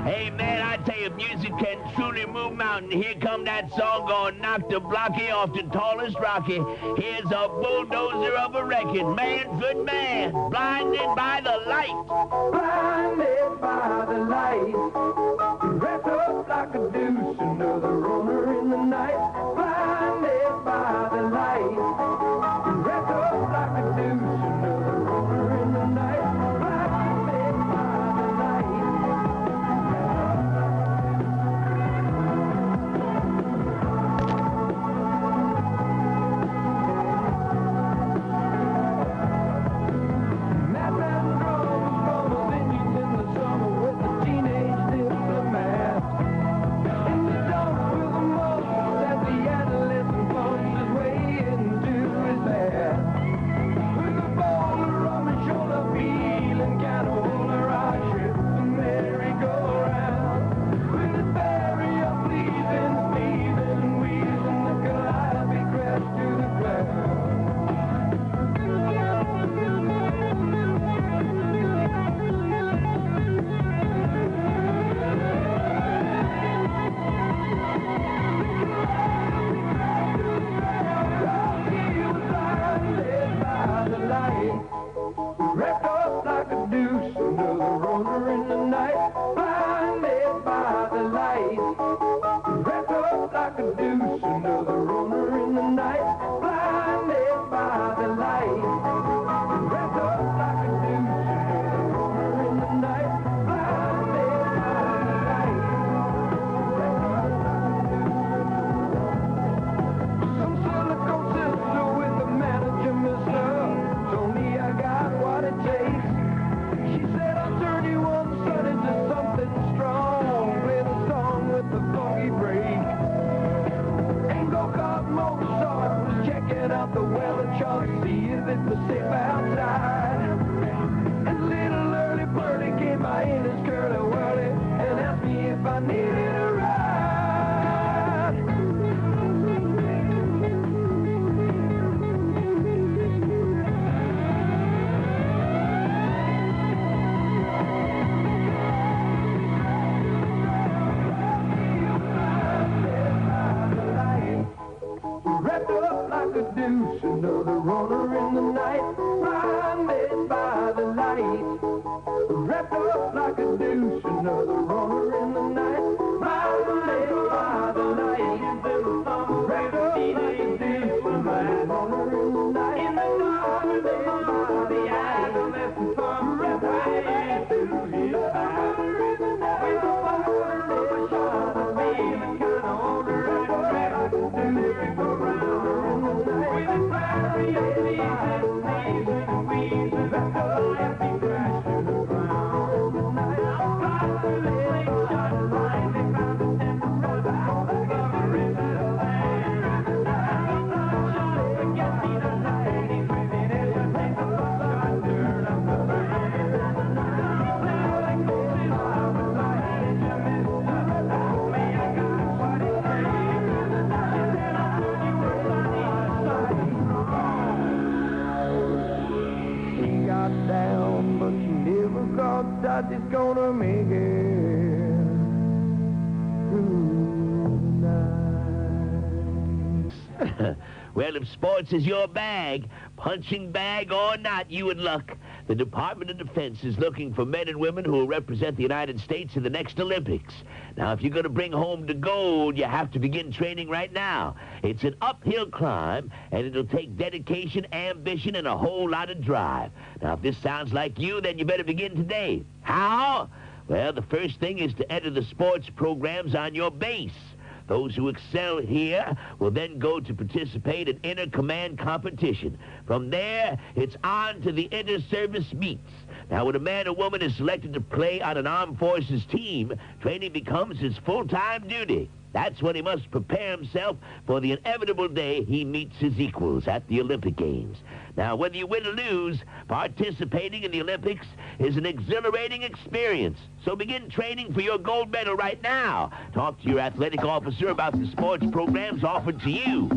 Hey, man, I tell you, music can truly move mountains. Here come that song gonna knock the blocky off the tallest rocky. Here's a bulldozer of a record. Manfred Man, blinded by the light. Blinded by the light. Wrapped up like a deuce, another runner in the night. Blinded by the light. Wrapped up like a deuce, another runner in the night. Blinded by the light. Madman drums, drummers, Indians in the summer with the teenage diplomat. In the dump with a muscle that the adolescent pumps his way into his bath. With a bowler on his shoulder, feeling kind of older, I trip the merry-go-round. With his barrier pleasing, sneezing, and wheezing, the calliope crashed to the ground. Wrapped up like a deuce, another runner in the night. Blinded by the light. Wrapped up like a deuce, another runner in the night. Blinded by the light. Wrapped up like a deuce, another runner in the night. Blinded by the light. Wrapped up like a deuce. Some silicone sister with the manager, mister. Told me I got what it takes. She said I'll turn you on sun into something strong. Play the song with the funky break. And go-kart Mozart was checking out the weather chart, see if it was safe outside. And little early birdie came by in his curly-whirly and asked me if I needed a ride. Wrapped up like a deuce, another runner in the night. Blinded by the light. Wrapped up like a deuce, another runner in the night. Blinded by the light. Wrapped up like a deuce, another runner in the night. In the dark, blinded by the adolescent thumb, wrapped right into his side. With a fire of a shot of feeling kind of older and wrapped to merry-go-round. With a flurry of sneezing, sneezing, and wheezing, the calliope crashed to the ground. After the slingshot lightning found the tender brother, lover in the land. And the sunshine forget me the ladies within everything, the buckshot turn up the band. Playing coaches, I was like, you mister, told me I got what it takes. She said I'll turn you on sunny side. She got down, but she never thought that she's gonna make it tonight. Well, if sports is your bag, punching bag or not, you in luck. The Department of Defense is looking for men and women who will represent the United States in the next Olympics. Now, if you're going to bring home the gold, you have to begin training right now. It's an uphill climb, and it'll take dedication, ambition, and a whole lot of drive. Now, if this sounds like you, then you better begin today. How? Well, the first thing is to enter the sports programs on your base. Those who excel here will then go to participate in inter-command competition. From there, it's on to the inter-service meets. Now, when a man or woman is selected to play on an armed forces team, training becomes his full-time duty. That's when he must prepare himself for the inevitable day he meets his equals at the Olympic Games. Now, whether you win or lose, participating in the Olympics is an exhilarating experience. So begin training for your gold medal right now. Talk to your athletic officer about the sports programs offered to you.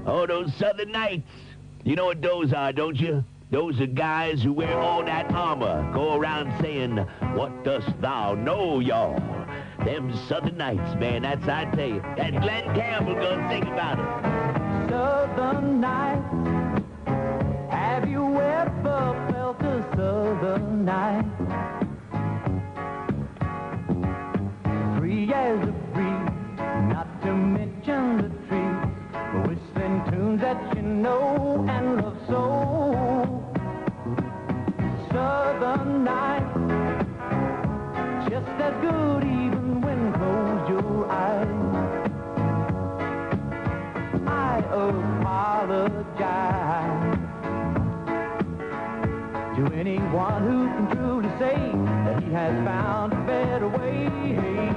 Oh, those Southern Knights. You know what those are, don't you? Those are guys who wear all that armor, go around saying, "What dost thou know, y'all?" Them Southern Knights, man, that's I tell you. That Glenn Campbell gonna think about it. Southern Nights, have you ever felt a Southern night? Free as a breeze, not to mention the trees, whistling tunes that you know and love so. Southern nights, just as good even when close your eyes. I apologize to anyone who can truly say that he has found a better way. Yeah.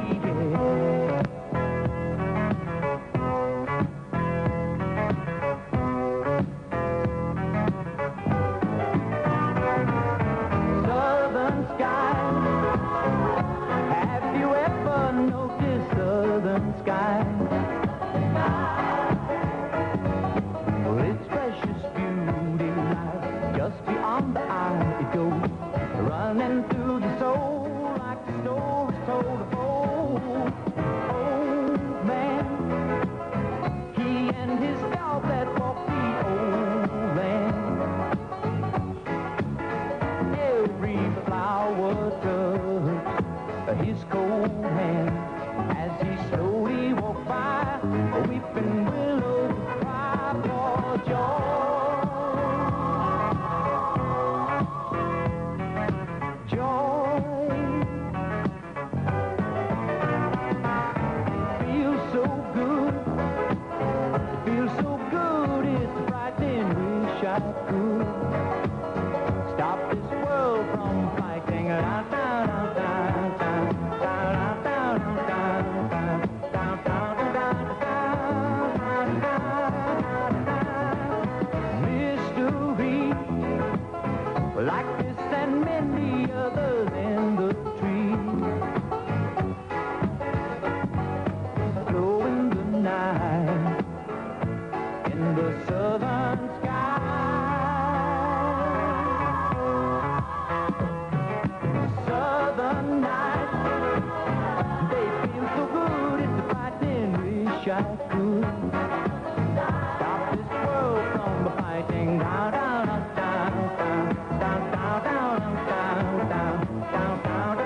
Southern skies, have you ever noticed southern skies? Well, its precious beauty lies just beyond the eye. It goes running through the soul like wish I could stop this world from fighting. Down, down, down, down, down, down, down, down, down, down, down,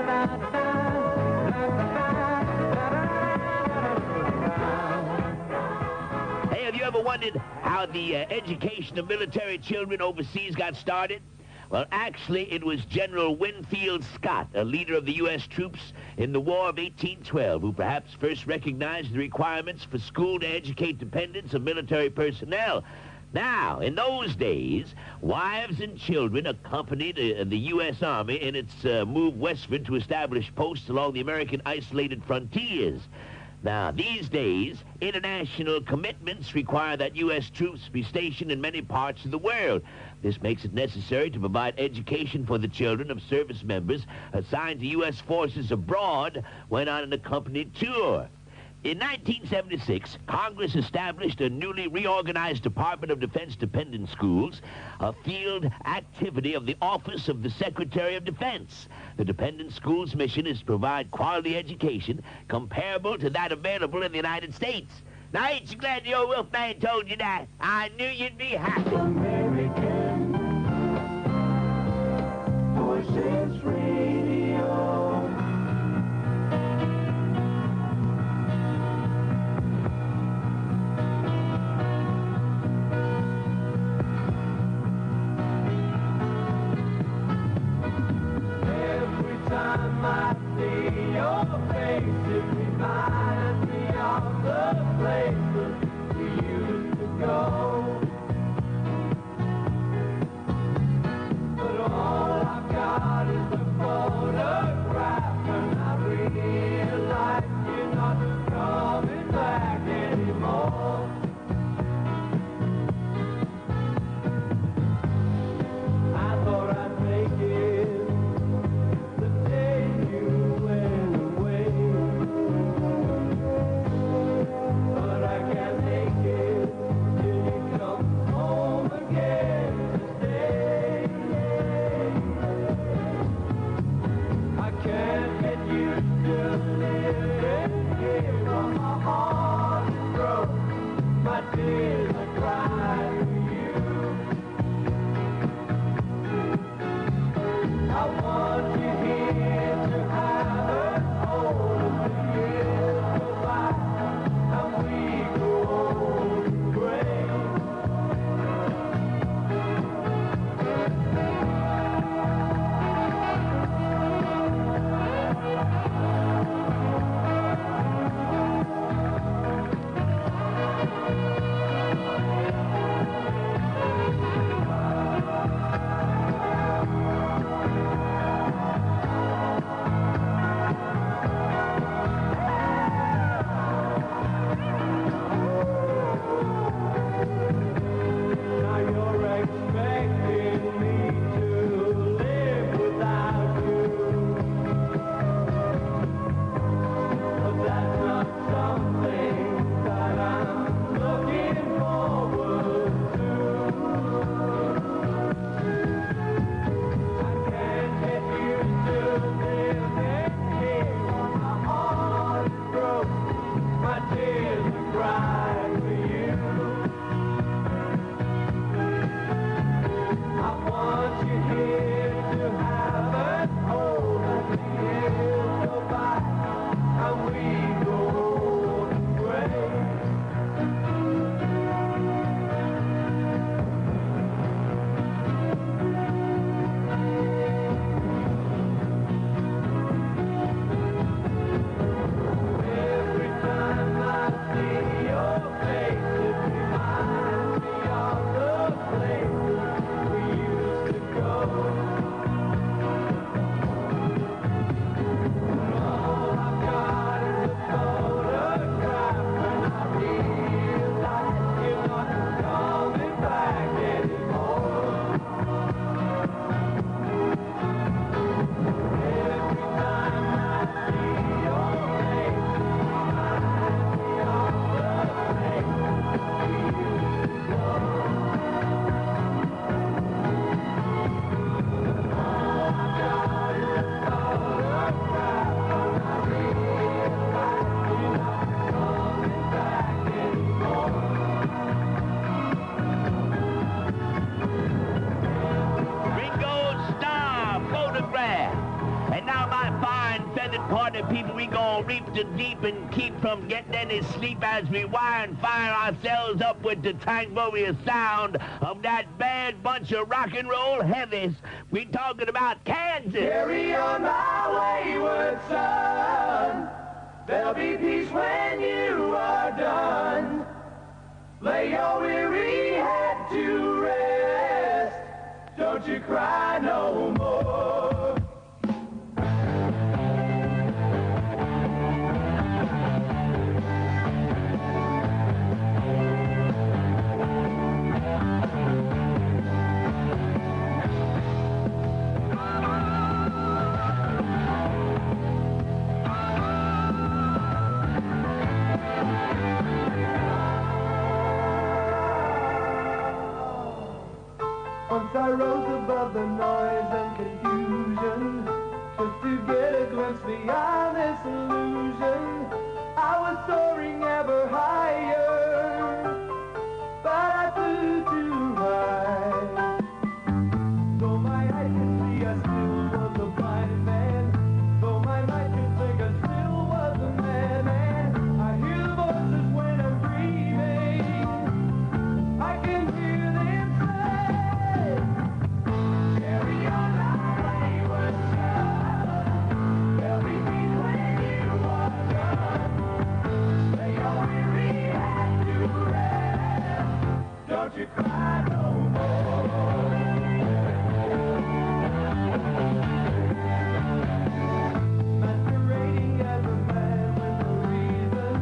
down. Hey, have you ever wondered how the education of military children overseas got started? Well, actually, it was General Winfield Scott, a leader of the U.S. troops in the War of 1812, who perhaps first recognized the requirements for school to educate dependents of military personnel. Now, in those days, wives and children accompanied the U.S. Army in its move westward to establish posts along the American isolated frontiers. Now, these days, international commitments require that U.S. troops be stationed in many parts of the world. This makes it necessary to provide education for the children of service members assigned to U.S. forces abroad when on an accompanied tour. In 1976, Congress established a newly reorganized Department of Defense Dependent Schools, a field activity of the Office of the Secretary of Defense. The dependent schools' mission is to provide quality education comparable to that available in the United States. Now, ain't you glad the old Wolfman told you that? I knew you'd be happy. American Voices Radio. Every time I see your face, it reminds me of the places we used to go. But all I've got is a photograph, and I realize you're not coming back anymore. I thought I'd make it the day you went away, but I can't make it till you come home again to stay. I can't get used to living here, but my heart is broke. My tears I cry for you. I want you here to have a hold of the years go by, and we go old and gray. Now you're expecting me to live without you, but that's not something that I'm looking forward to. I can't get used to living here when my heart is broke. My tears are crying for you. I want you here to have a hold as the years go by, and we go old and gray. Every time I see your the people we gonna reap the deep and keep from getting any sleep as we wire and fire ourselves up with the tangborious sound of that bad bunch of rock and roll heavies. We talking about Kansas. Carry on my wayward son. There'll be peace when you are done. Lay your weary head to rest. Don't you cry no more. Once I rose above the noise and confusion, just to get a glimpse beyond this illusion. I was soaring ever higher, but I flew too high. Though my eyes could see, I still was a blind man. Though my mind could think, I still was a madman. I hear the voices when I'm dreaming. I can hear them say, carry on my wayward son. There'll be peace when you are done. Lay your weary head to rest. Don't you cry no more. Masquerading as a man with no reason.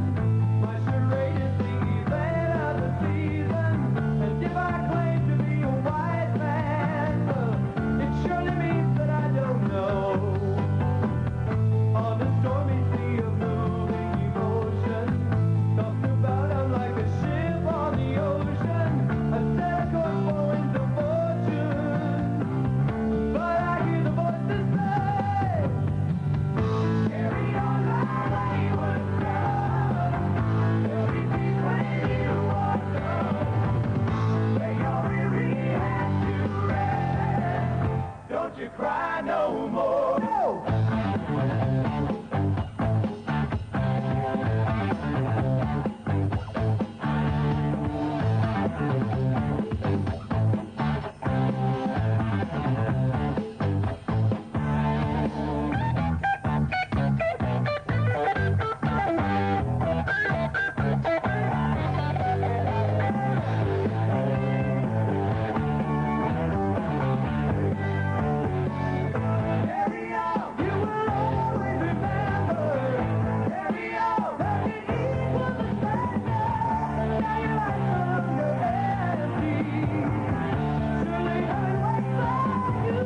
My charade is the event of the season. And if I claim to be a wise man, it surely means that I don't know. On a stormy sea of moving emotion, tossed about I'm like a ship on the ocean. I set a course for winds of fortune, but I hear the voices say, carry on my wayward son. There'll be peace when you are done. Lay your weary head to rest. Don't you cry no more. Carry on, you will always remember. Carry on, that it equals the standard. Now your life's under empty. Surely heaven waits on you.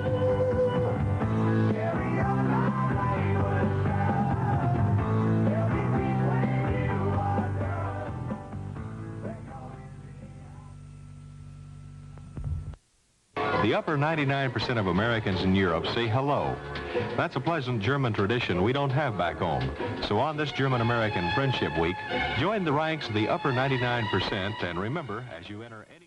Carry on my wayward son. There'll be peace when you are done. The upper 99% of Americans in Europe say hello. That's a pleasant German tradition we don't have back home. So on this German-American Friendship Week, join the ranks of the upper 99% and remember, as you enter any